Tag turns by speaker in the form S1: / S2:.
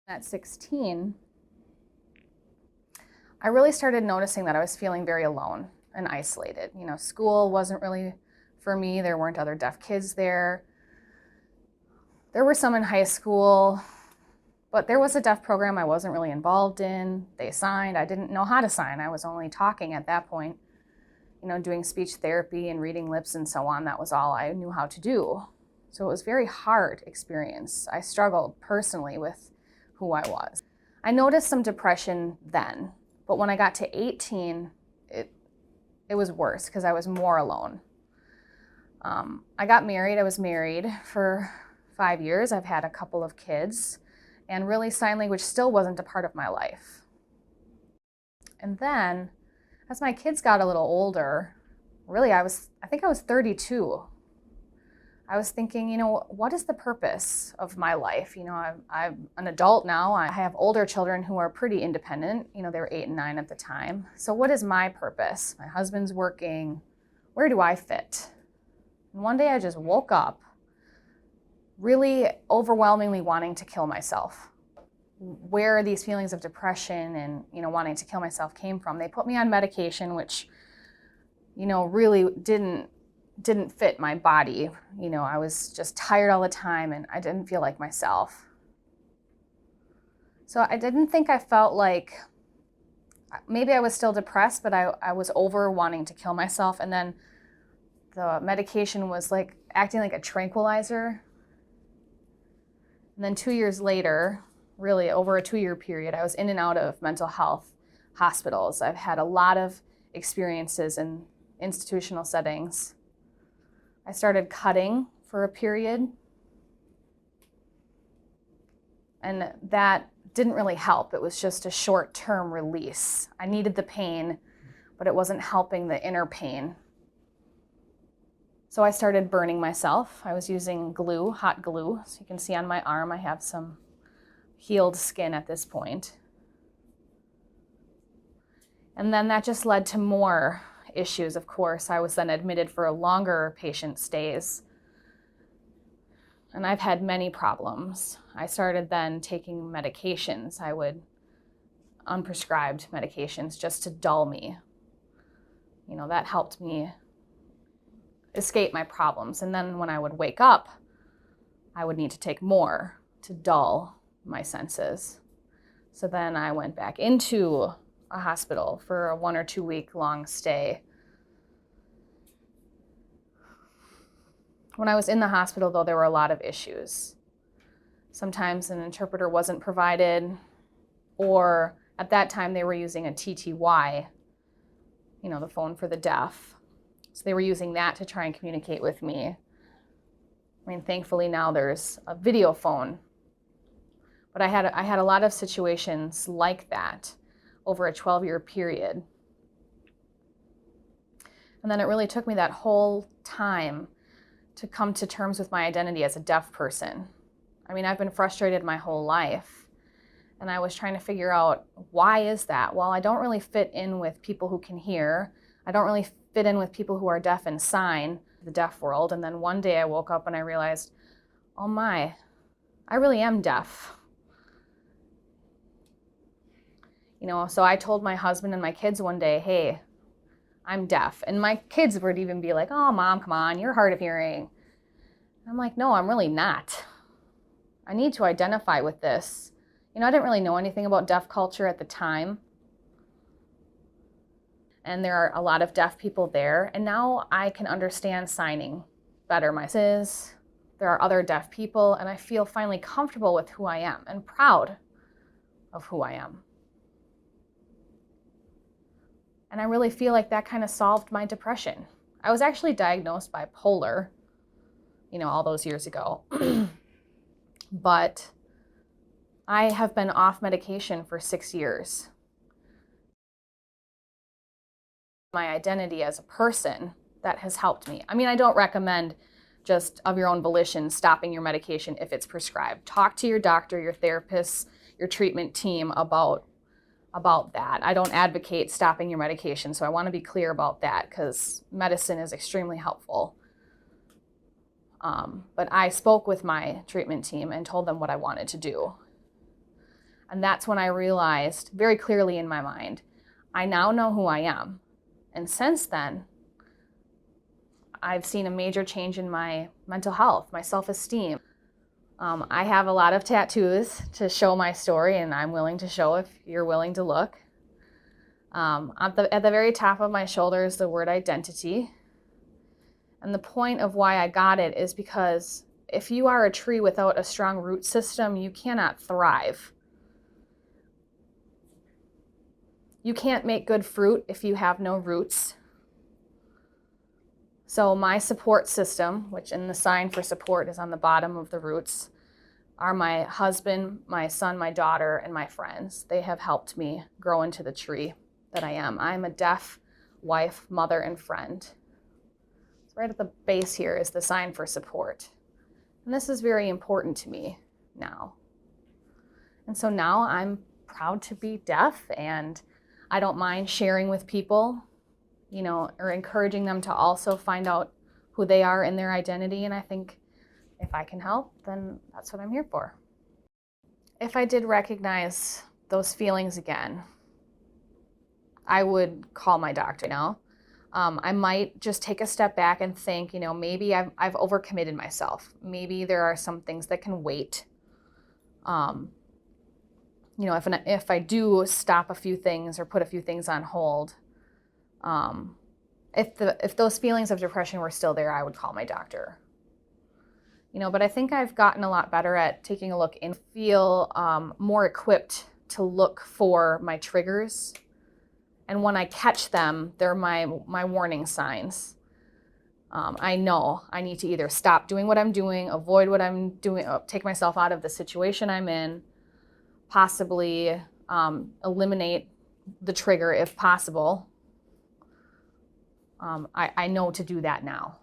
S1: At 16, I really started noticing that I was feeling very alone and isolated. School wasn't really for me. There weren't other deaf kids there. There were some in high school, but there was a deaf program I wasn't really involved in. They signed. I didn't know how to sign. I was only talking at that point, doing speech therapy and reading lips and so on. That was all I knew how to do. So it was a very hard experience. I struggled personally with who I was. I noticed some depression then, but when I got to 18, it was worse because I was more alone. I got married. I was married for 5 years. I've had a couple of kids, and really sign language still wasn't a part of my life. And then, as my kids got a little older, really I think I was 32. I was thinking, what is the purpose of my life? I'm an adult now. I have older children who are pretty independent. They were 8 and 9 at the time. So what is my purpose? My husband's working. Where do I fit? And one day I just woke up really overwhelmingly wanting to kill myself. Where these feelings of depression and, wanting to kill myself came from. They put me on medication, which, really didn't fit my body. I was just tired all the time and I didn't feel like myself. So I didn't think I felt like, maybe I was still depressed, but I was over wanting to kill myself. And then the medication was like acting like a tranquilizer. And then 2 years later, really over a 2-year period, I was in and out of mental health hospitals. I've had a lot of experiences in institutional settings. I started cutting for a period, and that didn't really help. It was just a short-term release. I needed the pain, but it wasn't helping the inner pain. So I started burning myself. I was using glue, hot glue. So you can see on my arm, I have some healed skin at this point. And then that just led to more issues, of course. I was then admitted for longer patient stays. And I've had many problems. I started then taking medications. I would unprescribed medications just to dull me. That helped me escape my problems. And then when I would wake up, I would need to take more to dull my senses. So then I went back into a hospital for a 1 or 2 week long stay. When I was in the hospital, though, there were a lot of issues. Sometimes an interpreter wasn't provided, or at that time they were using a TTY, the phone for the deaf. So they were using that to try and communicate with me. Thankfully now there's a video phone. But I had a lot of situations like that over a 12-year period. And then it really took me that whole time to come to terms with my identity as a deaf person. I've been frustrated my whole life, and I was trying to figure out, why is that? Well, I don't really fit in with people who can hear. I don't really fit in with people who are deaf and sign, the deaf world. And then one day I woke up and I realized, oh my, I really am deaf. So I told my husband and my kids one day, hey, I'm deaf. And my kids would even be like, oh, Mom, come on, you're hard of hearing. I'm like, no, I'm really not. I need to identify with this. I didn't really know anything about deaf culture at the time. And there are a lot of deaf people there. And now I can understand signing better. There are other deaf people, and I feel finally comfortable with who I am and proud of who I am. And I really feel like that kind of solved my depression. I was actually diagnosed bipolar, all those years ago. But I have been off medication for 6 years. My identity as a person, that has helped me. I don't recommend just of your own volition stopping your medication if it's prescribed. Talk to your doctor, your therapist, your treatment team about that. I don't advocate stopping your medication, so I want to be clear about that because medicine is extremely helpful. But I spoke with my treatment team and told them what I wanted to do. And that's when I realized very clearly in my mind, I now know who I am. And since then, I've seen a major change in my mental health, my self-esteem. I have a lot of tattoos to show my story, and I'm willing to show if you're willing to look. At the very top of my shoulder is the word identity. And the point of why I got it is because if you are a tree without a strong root system, you cannot thrive. You can't make good fruit if you have no roots. So my support system, which in the sign for support is on the bottom of the roots, are my husband, my son, my daughter, and my friends. They have helped me grow into the tree that I am. I'm a deaf wife, mother, and friend. So right at the base here is the sign for support. And this is very important to me now. And so now I'm proud to be deaf, and I don't mind sharing with people, or encouraging them to also find out who they are in their identity. And I think if I can help, then that's what I'm here for. If I did recognize those feelings again, I would call my doctor now. I might just take a step back and think, maybe I've overcommitted myself. Maybe there are some things that can wait. If I do stop a few things or put a few things on hold, if those feelings of depression were still there, I would call my doctor. But I think I've gotten a lot better at taking a look and feel more equipped to look for my triggers. And when I catch them, they're my warning signs. I know I need to either stop doing what I'm doing, avoid what I'm doing, take myself out of the situation I'm in, possibly eliminate the trigger if possible. I know to do that now.